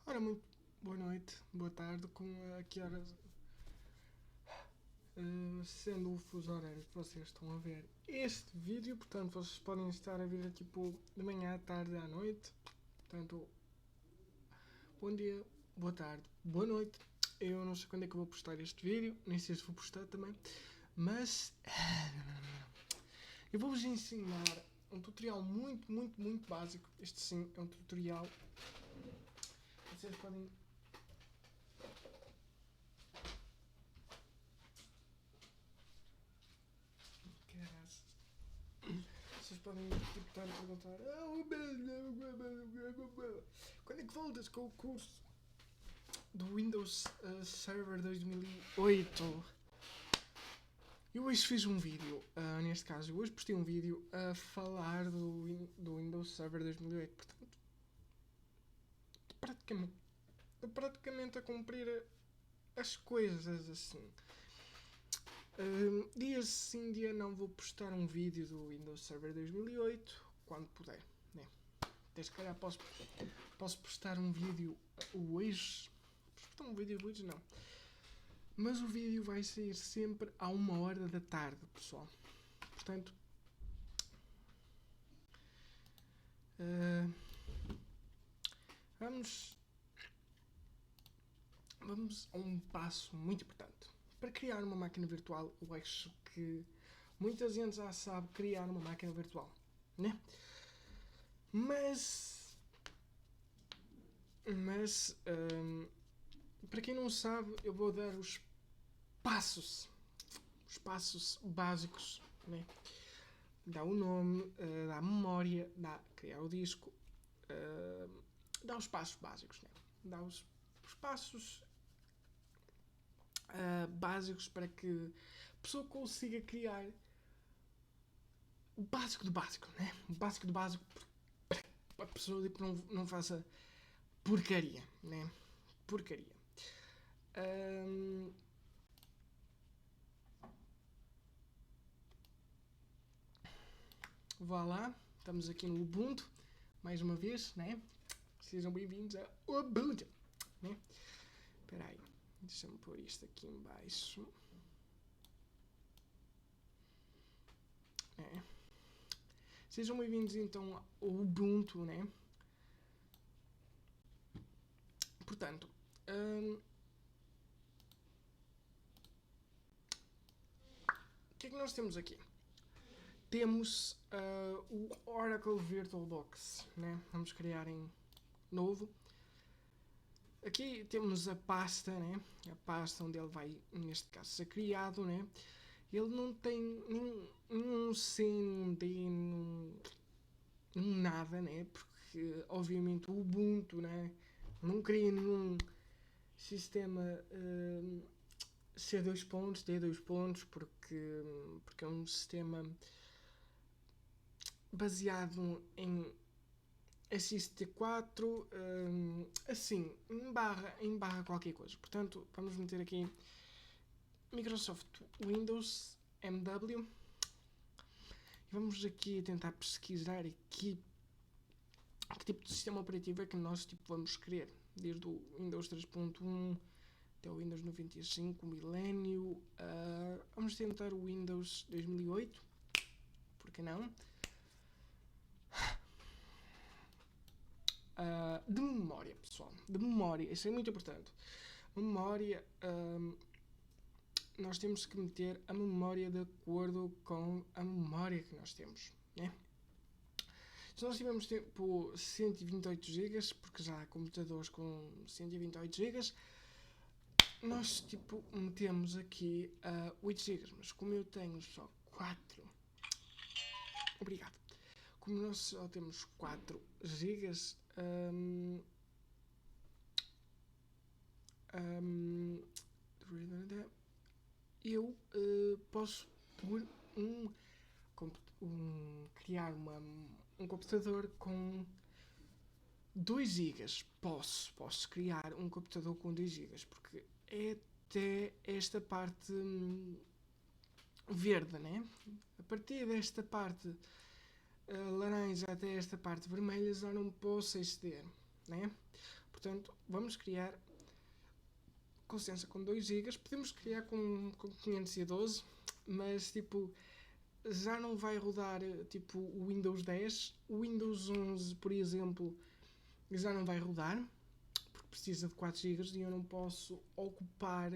Ora, muito boa noite, boa tarde, com a que horas, sendo o fuso horário que vocês estão a ver este vídeo, portanto vocês podem estar a ver tipo de manhã, à tarde, à noite, portanto, bom dia, boa tarde, boa noite. Eu não sei quando é que eu vou postar este vídeo, nem sei se vou postar também, mas eu vou-vos ensinar um tutorial muito básico. Este sim é um tutorial. Vocês podem. Caraças. Vocês podem tipo, estar a perguntar quando é que voltas com o curso do Windows Server 2008? Eu hoje fiz um vídeo, neste caso, eu hoje postei um vídeo a falar do Windows Server 2008, portanto, praticamente a cumprir as coisas assim. Dia sim, dia não, vou postar um vídeo do Windows Server 2008 quando puder, né? Até se calhar posso postar um vídeo hoje. Posso postar um vídeo hoje? Não. Mas o vídeo vai sair sempre à 1h da tarde, pessoal. Portanto, vamos a um passo muito importante. Para criar uma máquina virtual, eu acho que muita gente já sabe criar uma máquina virtual, né? Mas para quem não sabe, eu vou dar os passos básicos, né? Dá o nome, dá a memória, dá criar o disco, dá os passos básicos, né? Dá os passos básicos para que a pessoa consiga criar o básico do básico, né? O básico do básico para a pessoa tipo, não faça porcaria, né? Porcaria. Vá lá, estamos aqui no Ubuntu, mais uma vez, né? Sejam bem-vindos a Ubuntu, né? Espera aí, deixa-me pôr isto aqui em baixo. Sejam bem-vindos então ao Ubuntu, né? Portanto, o que é que nós temos aqui? Temos o Oracle VirtualBox, né? Vamos criar em novo. Aqui temos a pasta, né? A pasta onde ele vai, neste caso, ser criado, né? Ele não tem nenhum CMD, nada, né? Porque, obviamente, o Ubuntu, né? Não cria nenhum sistema C2 pontos, D2 pontos, porque é um sistema baseado em SXT4, assim, em barra qualquer coisa. Portanto, vamos meter aqui Microsoft Windows MW e vamos aqui tentar pesquisar aqui que tipo de sistema operativo é que nós tipo, vamos querer, desde o Windows 3.1 até o Windows 95, Millennium. Vamos tentar o Windows 2008, por que não? De memória, pessoal, de memória, isso é muito importante. Memória, nós temos que meter a memória de acordo com a memória que nós temos, né? Se nós tivermos tipo 128 GB, porque já há computadores com 128 GB, nós tipo metemos aqui 8 GB, mas como eu tenho só 4, obrigado, como nós só temos 4 GB, eu posso pôr criar um computador com 2 GB. Posso criar um computador com 2 GB, porque é até esta parte verde, né? A partir desta parte laranja até esta parte vermelha já não posso exceder, né? Portanto, vamos criar com licença com 2 GB. Podemos criar com 512, mas tipo já não vai rodar tipo o Windows 10. O Windows 11, por exemplo, já não vai rodar porque precisa de 4 GB e eu não posso ocupar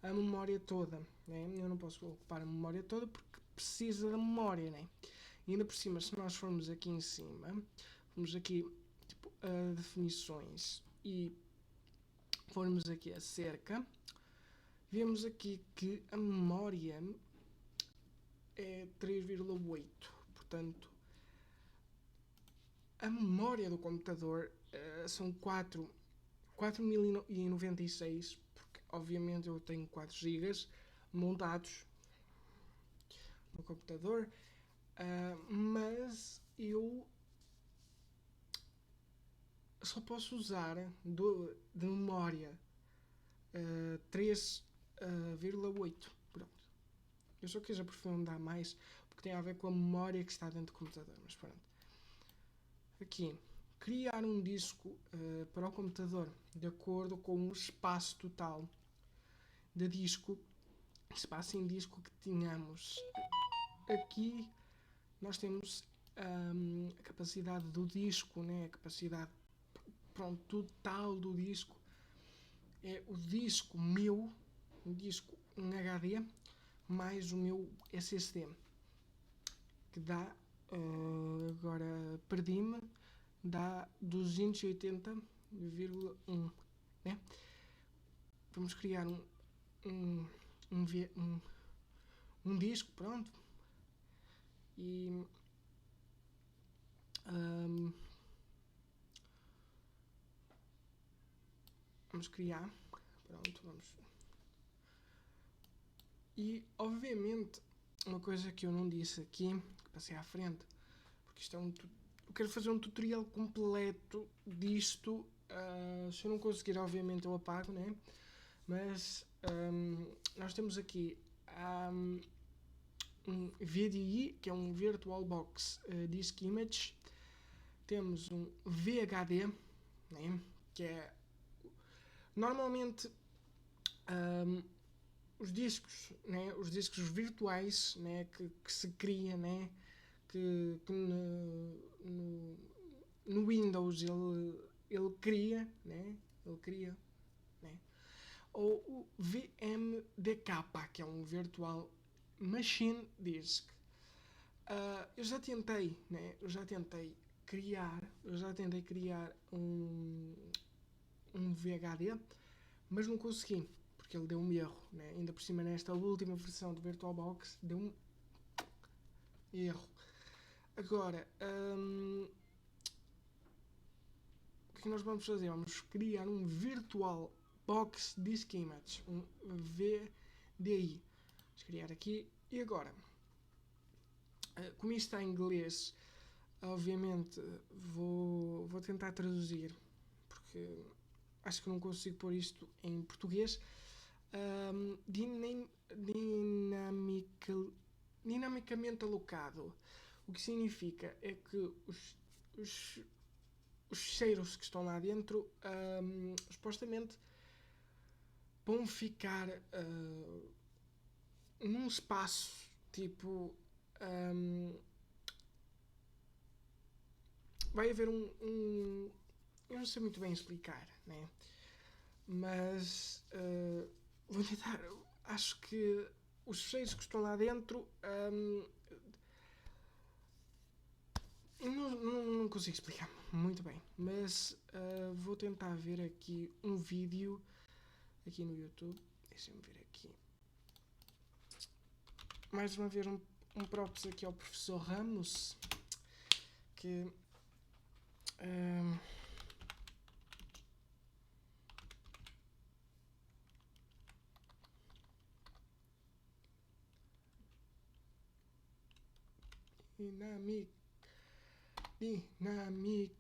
a memória toda, né? Eu não posso ocupar a memória toda porque precisa da memória, né? E ainda por cima, se nós formos aqui em cima, vamos aqui tipo, a definições e formos aqui a cerca, vemos aqui que a memória é 3,8. Portanto, a memória do computador são 4096, porque obviamente eu tenho 4 GB montados no computador, mas eu só posso usar de memória 3,8. Pronto. Eu só quis aprofundar mais porque tem a ver com a memória que está dentro do computador. Mas pronto. Aqui, criar um disco para o computador de acordo com o espaço total de disco, espaço em disco que tínhamos. Aqui nós temos a capacidade do disco, né? A capacidade total do disco. É o disco meu, um disco em HD, mais o meu SSD, que dá, agora perdi-me, dá 280,1, né? Vamos criar um disco, pronto, e vamos criar, pronto, vamos. E obviamente uma coisa que eu não disse aqui, que passei à frente, porque isto é eu quero fazer um tutorial completo disto. Se eu não conseguir, obviamente eu apago, né? Mas nós temos aqui um VDI, que é um VirtualBox Disk Image. Temos um VHD, né? Que é normalmente os discos, né? Os discos virtuais, né? Que se cria, né? Que no Windows ele cria, né? Ele cria, né? Ou o VMDK, que é um Virtual Machine Disk. Eu já tentei, né? Eu já tentei criar um VHD, mas não consegui, porque ele deu um erro, né? Ainda por cima nesta última versão do VirtualBox deu um erro. Agora, o que nós vamos fazer? Vamos criar um VirtualBox Disk Image, um VDI. Vamos criar aqui e agora, como isto está em inglês, obviamente vou tentar traduzir, porque acho que não consigo pôr isto em português. Dinamicamente alocado. O que significa é que os cheiros que estão lá dentro supostamente vão ficar num espaço tipo vai haver eu não sei muito bem explicar, né? Mas vou tentar. Acho que os cheiros que estão lá dentro não consigo explicar muito bem, mas vou tentar ver aqui um vídeo aqui no YouTube. Deixem-me ver aqui. Mais uma vez um props aqui ao professor Ramos, que dinâmica.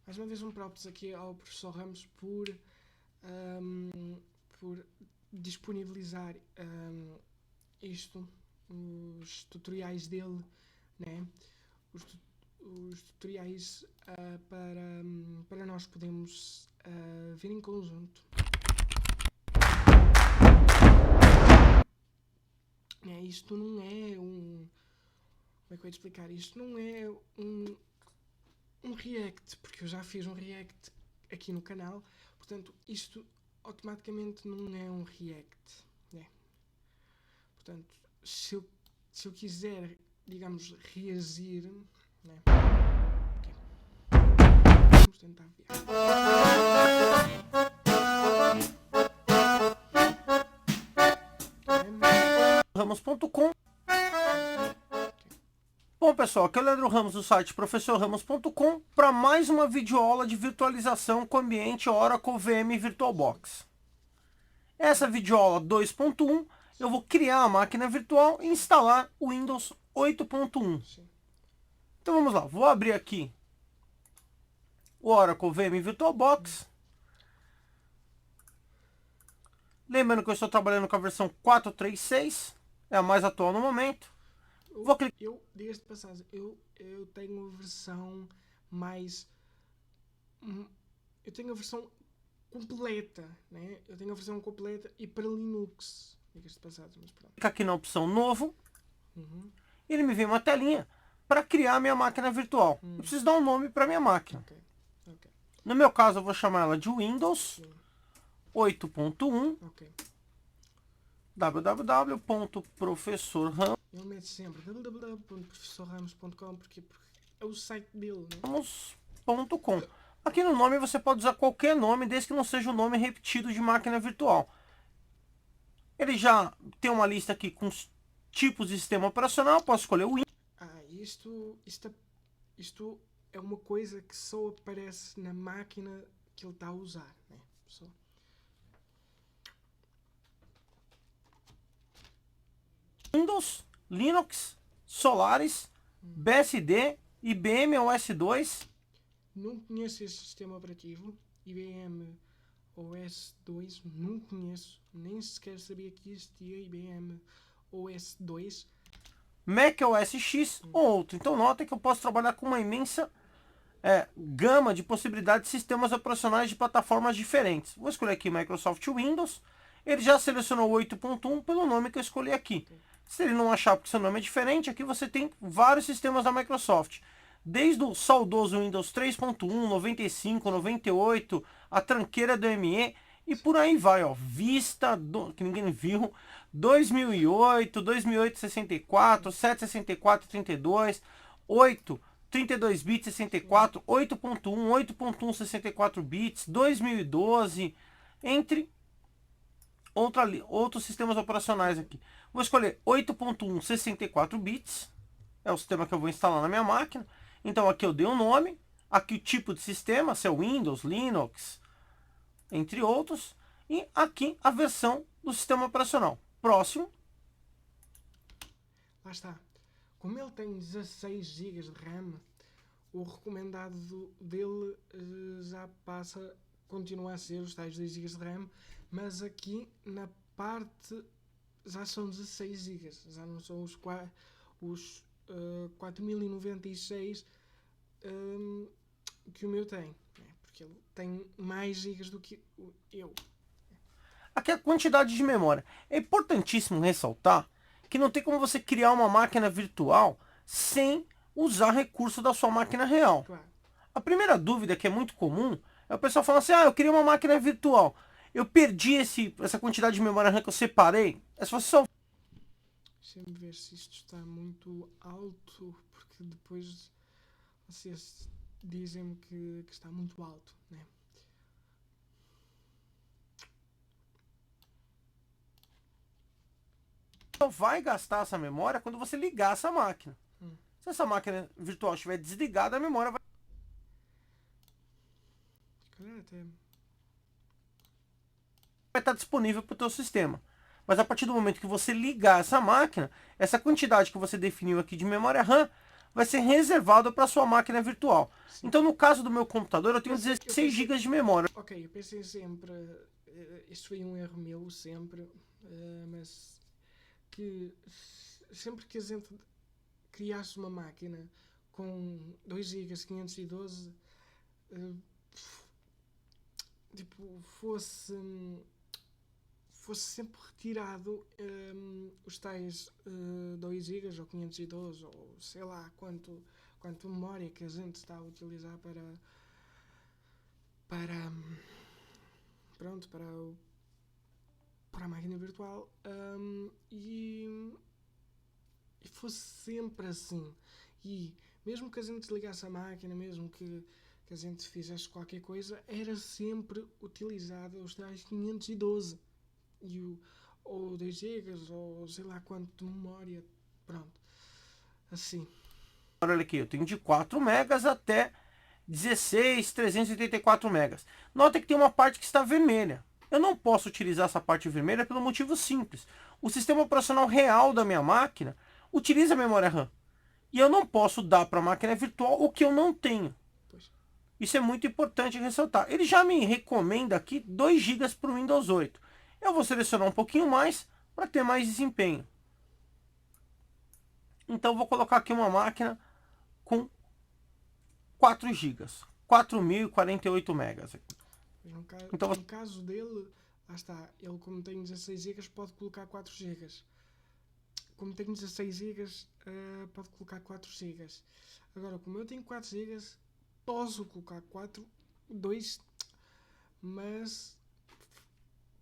Mais uma vez um props aqui ao professor Ramos por disponibilizar isto, os tutoriais dele, né? Os tutoriais para nós podermos ver em conjunto. Isto não é um... Como é que eu ia te explicar? Isto não é um react, porque eu já fiz um react aqui no canal, portanto isto automaticamente não é um react, né? Portanto, se eu quiser, digamos, reagir, né? Okay. Vamos tentar ver. Ramos.com. Bom, pessoal, aqui é o Leandro Ramos do site professorramos.com para mais uma videoaula de virtualização com o ambiente Oracle VM VirtualBox. Essa videoaula 2.1 eu vou criar a máquina virtual e instalar o Windows 8.1. Então vamos lá, vou abrir aqui o Oracle VM VirtualBox. Lembrando que eu estou trabalhando com a versão 4.3.6, é a mais atual no momento. Vou clicar. Diga-se de passagem, eu tenho a versão mais... Eu tenho a versão completa, né? Eu tenho a versão completa e para Linux. Diga-se de passagem, mas pronto. Clicar aqui na opção Novo. Ele me vem uma telinha para criar a minha máquina virtual. Eu preciso dar um nome para minha máquina. Okay. No meu caso, eu vou chamar ela de Windows 8.1. Okay. www.professorramos.com. Ele mete sempre www.professorramos.com porque é o site dele, né? Aqui no nome você pode usar qualquer nome, desde que não seja o nome repetido de máquina virtual. Ele já tem uma lista aqui com os tipos de sistema operacional. Posso escolher o Windows. Isto é uma coisa que só aparece na máquina que ele está a usar, né? Só. Windows, Linux, Solaris, BSD, IBM OS 2. Não conheço esse sistema operativo, IBM OS 2, não conheço, nem sequer sabia que existia IBM OS 2. Mac OS X ou outro. Então nota que eu posso trabalhar com uma imensa gama de possibilidades de sistemas operacionais de plataformas diferentes. Vou escolher aqui Microsoft Windows. Ele já selecionou o 8.1 pelo nome que eu escolhi aqui. Se ele não achar porque seu nome é diferente, aqui você tem vários sistemas da Microsoft. Desde o saudoso Windows 3.1, 95, 98, a tranqueira do ME e por aí vai, ó. Vista, que ninguém viu, 2008, 64, 764, 32, 8, 32 bits 64, 8.1, 8.1 64 bits, 2012, entre outros sistemas operacionais aqui. Vou escolher 8.1 64 bits, é o sistema que eu vou instalar na minha máquina. Então aqui eu dei um nome, aqui o tipo de sistema, se é Windows, Linux, entre outros, e aqui a versão do sistema operacional. Próximo. Lá está. Como ele tem 16 GB de RAM, o recomendado dele já continua a ser os tais 2 GB de RAM, mas aqui na parte já são 16 GB, já não são os 4096 que o meu tem, porque ele tem mais gigas do que eu. Aqui a quantidade de memória. É importantíssimo ressaltar que não tem como você criar uma máquina virtual sem usar recurso da sua máquina real. Claro. A primeira dúvida que é muito comum é o pessoal falar assim: eu queria uma máquina virtual. Eu perdi essa quantidade de memória RAM que eu separei. É só você Deixa-me ver se isto está muito alto, porque depois vocês dizem-me que está muito alto, né? só vai gastar essa memória quando você ligar essa máquina. Se essa máquina virtual estiver desligada, a memória vai estar disponível para o teu sistema. Mas a partir do momento que você ligar essa máquina, essa quantidade que você definiu aqui de memória RAM vai ser reservado para sua máquina virtual. Sim. Então, no caso do meu computador, eu tenho Eu 16 GB de memória. Ok, eu pensei sempre, isto foi um erro meu sempre, mas que sempre que a gente criasse uma máquina com 2 GB 512, tipo, fosse sempre retirado os tais 2 GB ou 512 ou sei lá quanto memória que a gente está a utilizar para pronto, para a máquina virtual e fosse sempre assim. E mesmo que a gente desligasse a máquina, mesmo que a gente fizesse qualquer coisa, era sempre utilizado os tais 512 ou 2 GB ou sei lá quanto de memória, pronto, assim. Olha aqui, eu tenho de 4 megas até 16, 384 megas. Nota que tem uma parte que está vermelha. Eu não posso utilizar essa parte vermelha pelo motivo simples. O sistema operacional real da minha máquina utiliza a memória RAM. E eu não posso dar para a máquina virtual o que eu não tenho. Pois. Isso é muito importante ressaltar. Ele já me recomenda aqui 2 GB para o Windows 8. Eu vou selecionar um pouquinho mais para ter mais desempenho. Então vou colocar aqui uma máquina com 4 GB, 4.048 megas. Então, no caso dele, lá está, ele como tem 16 GB pode colocar 4 GB. Como tem 16 GB, pode colocar 4 GB. Agora, como eu tenho 4 GB, posso colocar 2, mas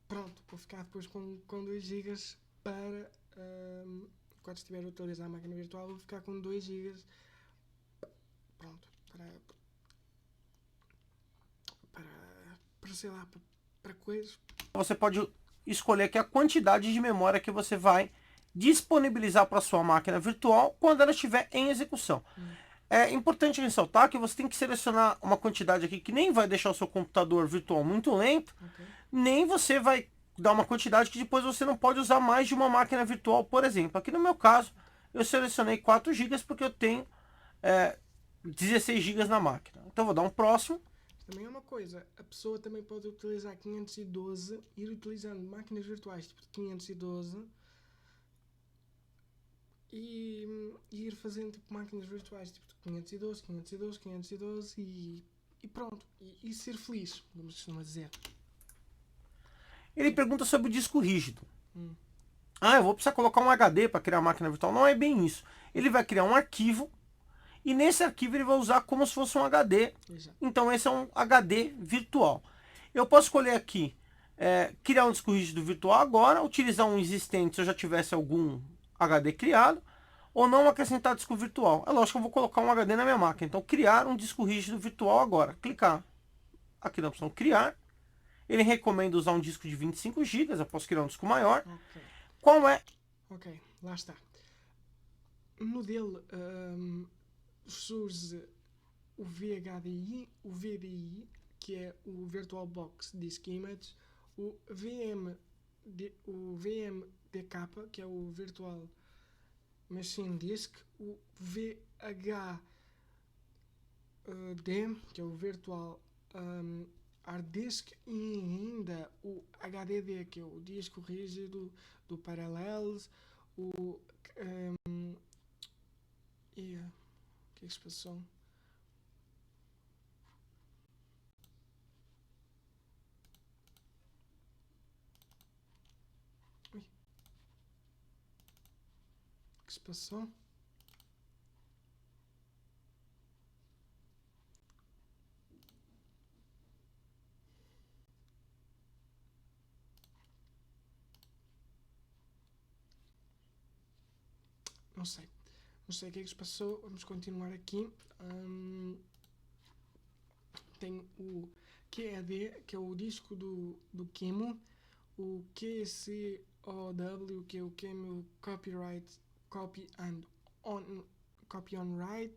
pronto, vou ficar depois com 2 GB para quando estiver a utilizar a máquina virtual, vou ficar com 2 GB pronto, para sei lá, para coisas. Você pode escolher aqui a quantidade de memória que você vai disponibilizar para sua máquina virtual quando ela estiver em execução. É importante ressaltar que você tem que selecionar uma quantidade aqui que nem vai deixar o seu computador virtual muito lento, nem você vai dar uma quantidade que depois você não pode usar mais de uma máquina virtual, por exemplo. Aqui no meu caso, eu selecionei 4 GB porque eu tenho 16 GB na máquina. Então vou dar um próximo. Também é uma coisa, a pessoa também pode utilizar 512, ir utilizando máquinas virtuais tipo de 512 e ir fazendo tipo máquinas virtuais tipo de 512, 512, 512 e pronto. E ser feliz, vamos costumar dizer. Ele pergunta sobre o disco rígido. Eu vou precisar colocar um HD para criar a máquina virtual. Não é bem isso. Ele vai criar um arquivo e nesse arquivo ele vai usar como se fosse um HD. Exato. Então esse é um HD virtual. Eu posso escolher aqui, criar um disco rígido virtual agora, utilizar um existente se eu já tivesse algum HD criado, ou não acrescentar disco virtual. É lógico que eu vou colocar um HD na minha máquina. Então criar um disco rígido virtual agora. Clicar aqui na opção criar. Ele recomenda usar um disco de 25 GB, eu posso criar um disco maior. Ok. Qual é? Ok, lá está. No dele surge o VHDI, o VDI, que é o VirtualBox Disk Image, o VMDK, que é o Virtual Machine Disk, o VHD, que é o Virtual Hard Disk, e ainda o HDD, que é o disco rígido do Parallels, o que é que se passou? Ui. O que se passou? Não sei. Não sei o que é que se passou. Vamos continuar aqui. Tem o QED, que é o disco do QEMU. O QCOW, que é o QEMU Copy on Write.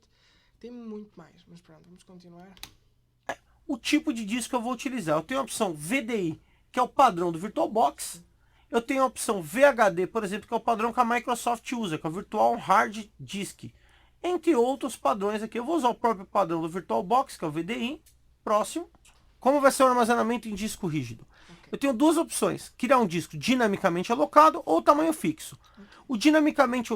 Tem muito mais, mas pronto, vamos continuar. O tipo de disco que eu vou utilizar. Eu tenho a opção VDI, que é o padrão do VirtualBox. Eu tenho a opção VHD, por exemplo, que é o padrão que a Microsoft usa, que é o Virtual Hard Disk. entre outros padrões aqui. Eu vou usar o próprio padrão do VirtualBox, que é o VDI. Próximo. Como vai ser o armazenamento em disco rígido? Eu tenho duas opções, criar um disco dinamicamente alocado ou tamanho fixo. O dinamicamente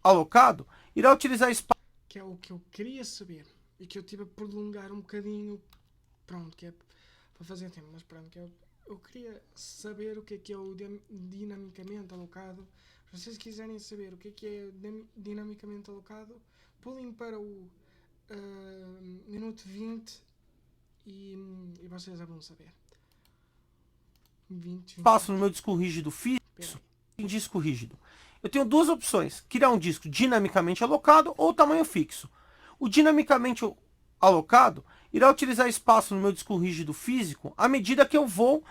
alocado irá utilizar espaço... Que é o que eu queria saber e que eu tive a prolongar um bocadinho, pronto, que é para fazer tempo, mas pronto, que eu queria saber o que é o dinamicamente alocado. Se vocês quiserem saber o que é dinamicamente alocado, pulem para o minuto 20 e vocês já vão saber. 20. Espaço no meu disco rígido fixo em disco rígido. Eu tenho duas opções, criar um disco dinamicamente alocado ou tamanho fixo. O dinamicamente alocado irá utilizar espaço no meu disco rígido físico à medida que eu vou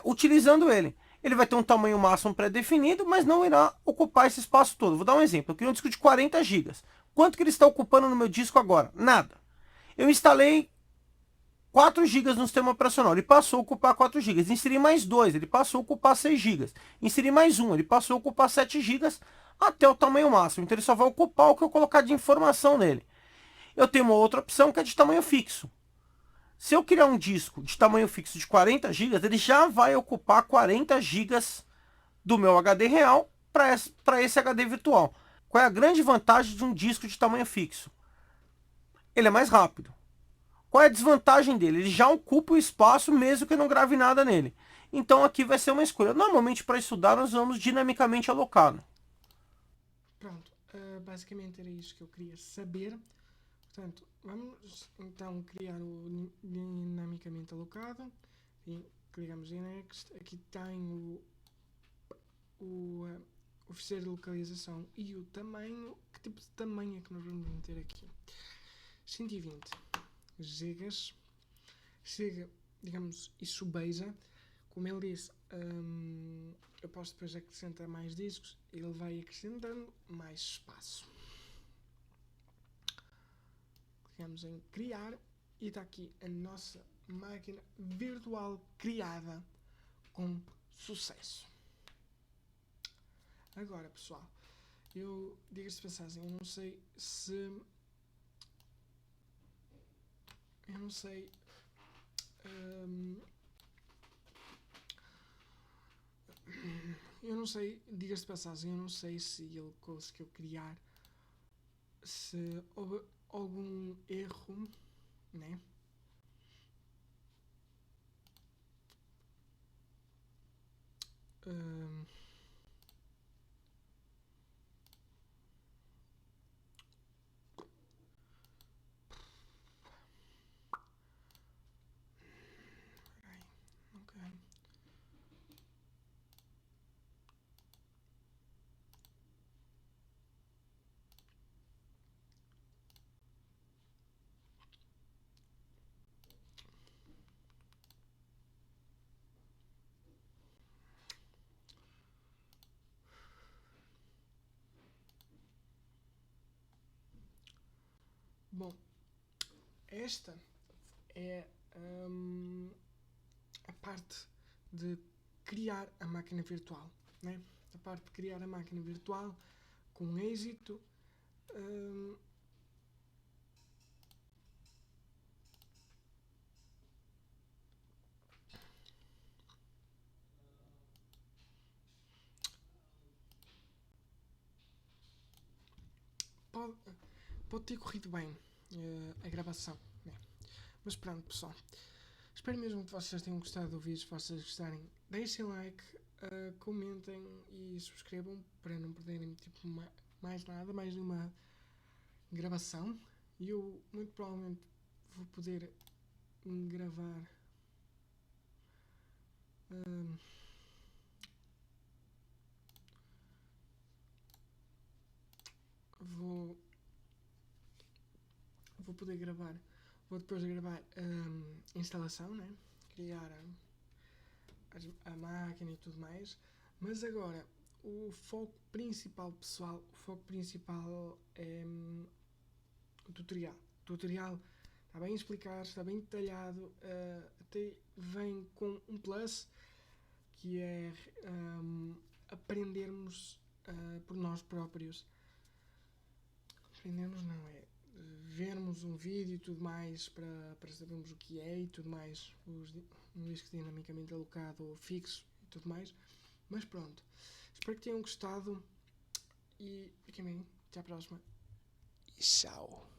utilizando ele. Ele vai ter um tamanho máximo pré-definido, mas não irá ocupar esse espaço todo. Vou dar um exemplo. Eu queria um disco de 40 GB. Quanto que ele está ocupando no meu disco agora? Nada. Eu instalei 4 GB no sistema operacional, ele passou a ocupar 4 GB. Inseri mais 2, ele passou a ocupar 6 GB. Inseri mais 1, ele passou a ocupar 7 GB até o tamanho máximo. Então ele só vai ocupar o que eu colocar de informação nele. Eu tenho uma outra opção que é de tamanho fixo. Se eu criar um disco de tamanho fixo de 40 GB, ele já vai ocupar 40 GB do meu HD real para esse HD virtual. Qual é a grande vantagem de um disco de tamanho fixo? Ele é mais rápido. Qual é a desvantagem dele? Ele já ocupa o espaço mesmo que eu não grave nada nele. Então aqui vai ser uma escolha. Normalmente para estudar nós vamos dinamicamente alocado. Pronto, basicamente era isso que eu queria saber. Portanto, vamos então criar o dinamicamente alocado. E clicamos em Next. Aqui tem o oferecer de localização e o tamanho. Que tipo de tamanho é que nós vamos meter aqui? 120 gigas. Chega, digamos, isso beija. Como ele disse, eu posso depois acrescentar mais discos. Ele vai acrescentando mais espaço. Clicamos em criar e está aqui a nossa máquina virtual criada com sucesso. Agora, pessoal, eu digo-se de passagem, eu não sei diga-se de passagem, eu não sei se ele conseguiu criar, se houve algum erro, né? Okay. Bom, esta é a parte de criar a máquina virtual, né? A parte de criar a máquina virtual com êxito. Pode ter corrido bem a gravação, né? Mas pronto, pessoal, espero mesmo que vocês tenham gostado do vídeo. Se vocês gostarem, deixem like, comentem e subscrevam para não perderem tipo, mais nada, mais nenhuma gravação. E eu muito provavelmente vou poder gravar vou poder gravar, vou depois gravar a instalação, né? Criar a máquina e tudo mais, mas agora o foco principal, pessoal, o foco principal é o tutorial. O tutorial está bem explicado, está bem detalhado, até vem com um plus, que é aprendermos por nós próprios. aprendermos não, é vermos um vídeo e tudo mais para sabermos o que é e tudo mais, um disco dinamicamente alocado fixo e tudo mais, mas pronto, espero que tenham gostado e fiquem bem, até à próxima e tchau.